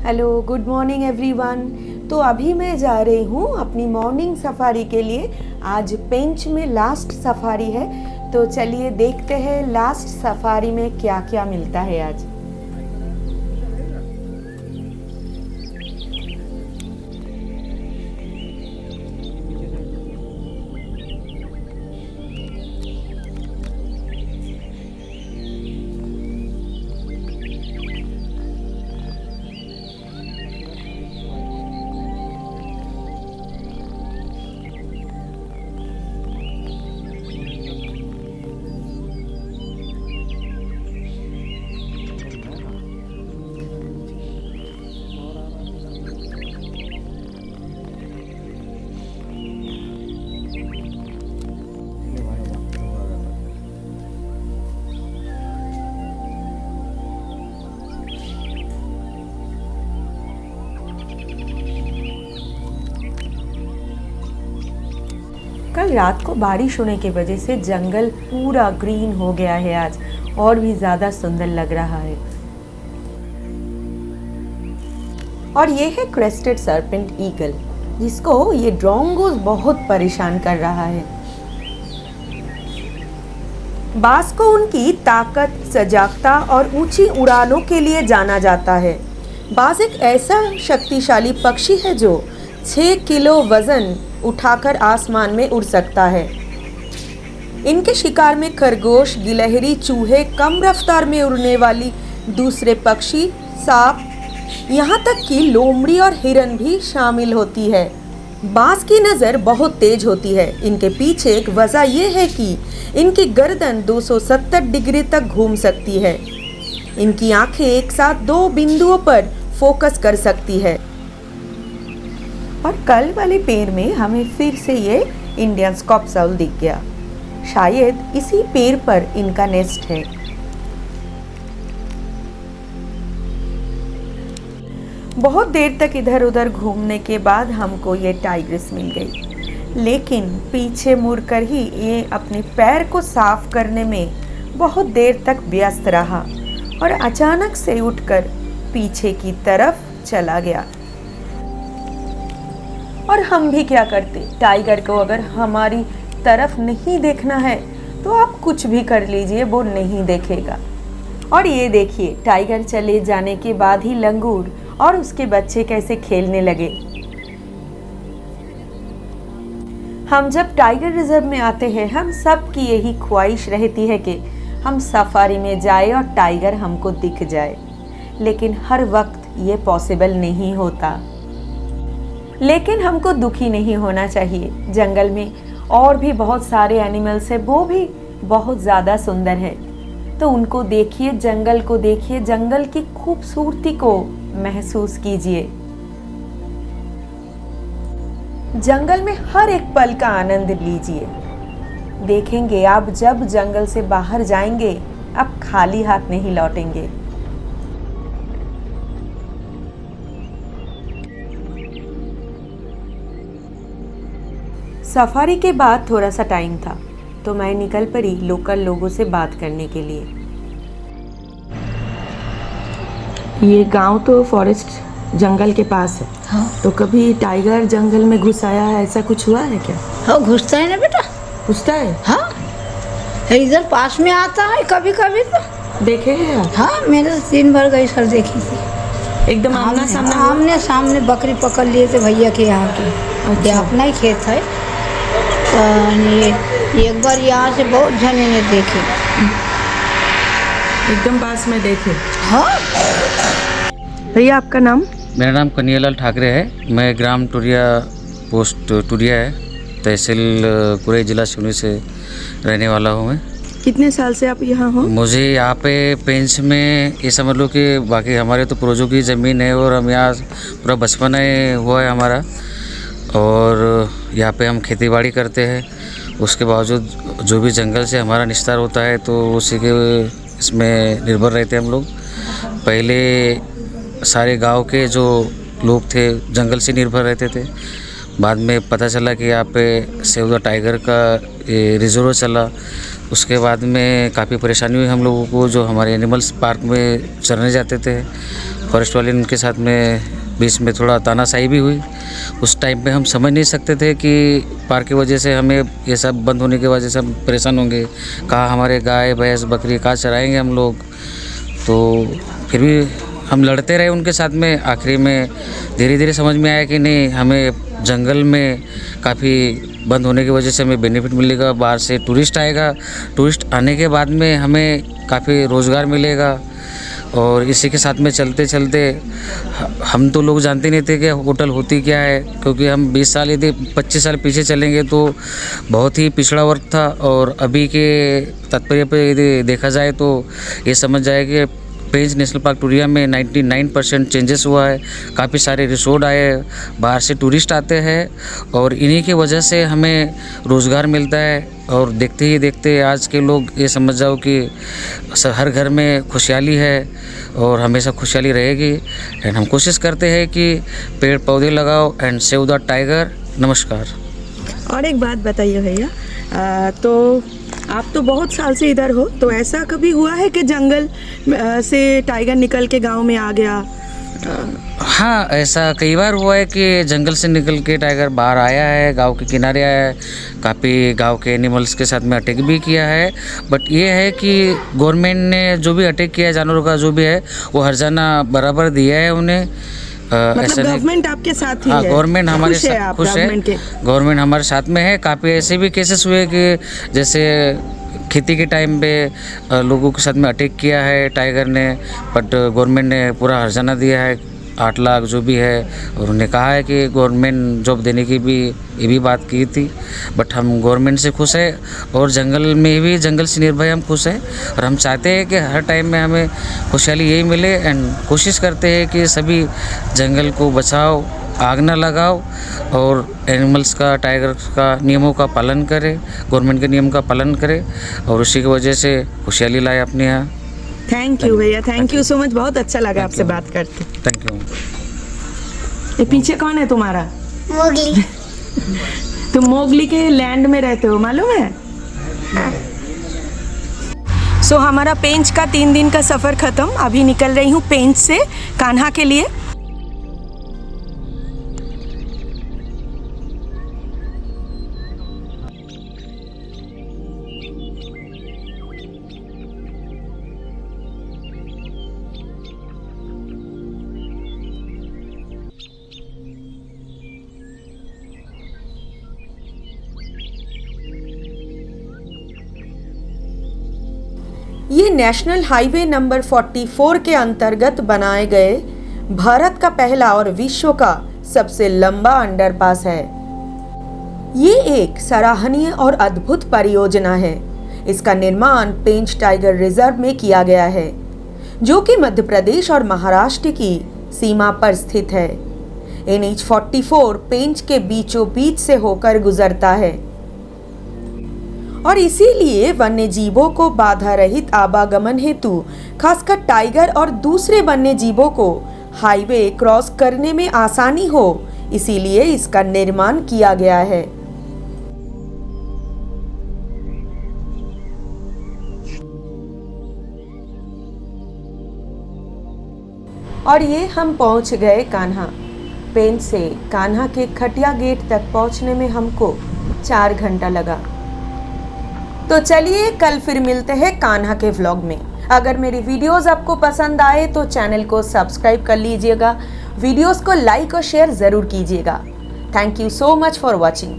Hello, good morning everyone. तो अभी मैं जा रही हूँ अपनी मॉर्निंग सफारी के लिए। आज पेंच में लास्ट सफारी है, तो चलिए देखते हैं लास्ट सफारी में क्या क्या मिलता है आज। कल रात को बारिश होने की वजह से जंगल पूरा ग्रीन हो गया है आज, और भी ज़्यादा सुंदर लग रहा है। और ये है क्रेस्टेड सर्पेंट ईगल, जिसको ये ड्रोंगोस बहुत परेशान कर रहा है। बाज को उनकी ताकत, सजागता और ऊंची उड़ानों के लिए जाना जाता है। बाज एक ऐसा शक्तिशाली पक्षी है जो 6 किलो वजन उठाकर आसमान में उड़ सकता है। इनके शिकार में खरगोश, गिलहरी, चूहे, कम रफ्तार में उड़ने वाली दूसरे पक्षी, सांप, यहाँ तक कि लोमड़ी और हिरन भी शामिल होती है। बाज की नज़र बहुत तेज होती है। इनके पीछे एक वजह यह है कि इनकी गर्दन 270 डिग्री तक घूम सकती है। इनकी आंखें एक साथ 2 बिंदुओं पर फोकस कर सकती है। और कल वाले पेड़ में हमें फिर से ये इंडियन स्कॉप्स आउल दिख गया। शायद इसी पेड़ पर इनका नेस्ट है। बहुत देर तक इधर उधर घूमने के बाद हमको ये टाइग्रिस मिल गई, लेकिन पीछे मुड़कर ही ये अपने पैर को साफ करने में बहुत देर तक व्यस्त रहा और अचानक से उठकर पीछे की तरफ चला गया। और हम भी क्या करते, टाइगर को अगर हमारी तरफ नहीं देखना है तो आप कुछ भी कर लीजिए, वो नहीं देखेगा। और ये देखिए, टाइगर चले जाने के बाद ही लंगूर और उसके बच्चे कैसे खेलने लगे। हम जब टाइगर रिजर्व में आते हैं, हम सब की यही ख्वाहिश रहती है कि हम सफारी में जाए और टाइगर हमको दिख जाए, लेकिन हर वक्त ये पॉसिबल नहीं होता। लेकिन हमको दुखी नहीं होना चाहिए। जंगल में और भी बहुत सारे एनिमल्स हैं, वो भी बहुत ज़्यादा सुंदर है। तो उनको देखिए, जंगल को देखिए, जंगल की खूबसूरती को महसूस कीजिए। जंगल में हर एक पल का आनंद लीजिए। देखेंगे आप जब जंगल से बाहर जाएंगे, आप खाली हाथ नहीं लौटेंगे। सफारी के बाद थोड़ा सा टाइम था, तो मैं निकल पड़ी लोकल लोगों से बात करने के लिए। ये गांव तो फॉरेस्ट जंगल के पास है। हाँ। तो कभी टाइगर जंगल में घुस आया है, ऐसा कुछ हुआ है क्या? हाँ, घुसता है ना बेटा। घुसता है? हाँ, इधर पास में आता है कभी कभी तो। देखे हैं आप? हाँ, मैंने तो 3 बार गई सर, देखी थी। एकदम आमना सामना? आमने सामने बकरी पकड़ लिए थे भैया के यहाँ के। अच्छा। अपना ही खेत है। ये एक बार यहाँ से बहुत जने ने देखे। एकदम पास में देखे? हाँ। भैया, आपका नाम? मेरा नाम कन्हैयालाल ठाकरे है। मैं ग्राम टुरिया, पोस्ट टुरिया है, तहसील कुरई, जिला सिवनी से रहने वाला हूँ मैं। कितने साल से आप यहाँ हो? मुझे यहाँ पे पेंच में ये समझ लो कि बाकी हमारे तो पूर्वजों की ज़मीन है और हम यहाँ पूरा बचपन हुआ है हमारा, और यहाँ पे हम खेती बाड़ी करते हैं। उसके बावजूद जो भी जंगल से हमारा निस्तार होता है तो उसी के इसमें निर्भर रहते हैं हम लोग। पहले सारे गांव के जो लोग थे जंगल से निर्भर रहते थे। बाद में पता चला कि यहाँ पे सेव द टाइगर का रिजर्व चला, उसके बाद में काफ़ी परेशानी हुई हम लोगों को, जो हमारे एनिमल्स पार्क में चरने जाते थे। फॉरेस्ट वाले उनके साथ में बीच में थोड़ा तानाशाही भी हुई। उस टाइम पे हम समझ नहीं सकते थे कि पार्क की वजह से हमें ये सब बंद होने की वजह से हम परेशान होंगे, कहाँ हमारे गाय भैंस बकरी कहाँ चराएंगे हम लोग। तो फिर भी हम लड़ते रहे उनके साथ में। आखिरी में धीरे धीरे समझ में आया कि नहीं, हमें जंगल में काफ़ी बंद होने की वजह से हमें बेनिफिट मिलेगा। बाहर से टूरिस्ट आएगा, टूरिस्ट आने के बाद में हमें काफ़ी रोज़गार मिलेगा। और इसी के साथ में चलते चलते हम तो लोग जानते नहीं थे कि होटल होती क्या है, क्योंकि हम 20 साल यदि 25 साल पीछे चलेंगे तो बहुत ही पिछड़ा वर्ग था। और अभी के तात्पर्य पे यदि देखा जाए तो ये समझ जाए कि पेंच नेशनल पार्क टूरिया में 99% चेंजेस हुआ है। काफ़ी सारे रिसोर्ट आए, बाहर से टूरिस्ट आते हैं और इन्हीं की वजह से हमें रोज़गार मिलता है। और देखते ही देखते आज के लोग ये समझ जाओ कि हर घर में खुशहाली है और हमेशा खुशहाली रहेगी। एंड हम कोशिश करते हैं कि पेड़ पौधे लगाओ एंड सेव द टाइगर। नमस्कार। और एक बात बताइए भैया, तो आप तो बहुत साल से इधर हो, तो ऐसा कभी हुआ है कि जंगल से टाइगर निकल के गांव में आ गया? हाँ, ऐसा कई बार हुआ है कि जंगल से निकल के टाइगर बाहर आया है, गांव के किनारे आया है, काफ़ी गांव के एनिमल्स के साथ में अटैक भी किया है। बट ये है कि गवर्नमेंट ने जो भी अटैक किया है जानवरों का जो भी है वो हर्जाना बराबर दिया है उन्हें। मतलब गवर्नमेंट आपके साथ ही हाँ, है? गवर्नमेंट हमारे साथ खुश है, गवर्नमेंट हमारे साथ में है। काफ़ी ऐसे भी केसेस हुए कि जैसे खेती के टाइम पे लोगों के साथ में अटैक किया है टाइगर ने, बट गवर्नमेंट ने पूरा हर्जाना दिया है 8 लाख जो भी है। और उन्हें कहा है कि गवर्नमेंट जॉब देने की भी ये भी बात की थी। बट हम गवर्नमेंट से खुश है और जंगल में भी, जंगल से निर्भय हम खुश हैं। और हम चाहते हैं कि हर टाइम में हमें खुशहाली यही मिले। एंड कोशिश करते हैं कि सभी जंगल को बचाओ, आग ना लगाओ और एनिमल्स का, टाइगर का नियमों का पालन करें, गवर्नमेंट के नियम का पालन करें और उसी की वजह से खुशहाली लाए अपने यहाँ। थैंक यू भैया, थैंक यू सो मच। बहुत अच्छा लगा आपसे बात करके। Thank you. ये पीछे कौन है तुम्हारा? मोगली। तुम मोगली के लैंड में रहते हो, मालूम है? सो हमारा पेंच का 3 दिन का सफ़र ख़त्म। अभी निकल रही हूँ पेंच से कान्हा के लिए। ये नेशनल हाईवे नंबर 44 के अंतर्गत बनाए गए भारत का पहला और विश्व का सबसे लंबा अंडरपास है। ये एक सराहनीय और अद्भुत परियोजना है। इसका निर्माण पेंच टाइगर रिजर्व में किया गया है, जो कि मध्य प्रदेश और महाराष्ट्र की सीमा पर स्थित है। NH 44 पेंच के बीचों बीच से होकर गुजरता है और इसीलिए वन्य जीवों को बाधा रहित आवागमन हेतु खासकर टाइगर और दूसरे वन्य जीवों को हाईवे क्रॉस करने में आसानी हो, इसीलिए इसका निर्माण किया गया है। और ये हम पहुंच गए कान्हा। पेंच से कान्हा के खटिया गेट तक पहुंचने में हमको 4 घंटा लगा। तो चलिए कल फिर मिलते हैं कान्हा के व्लॉग में। अगर मेरी वीडियोस आपको पसंद आए तो चैनल को सब्सक्राइब कर लीजिएगा, वीडियोस को लाइक और शेयर ज़रूर कीजिएगा। Thank you so much for watching.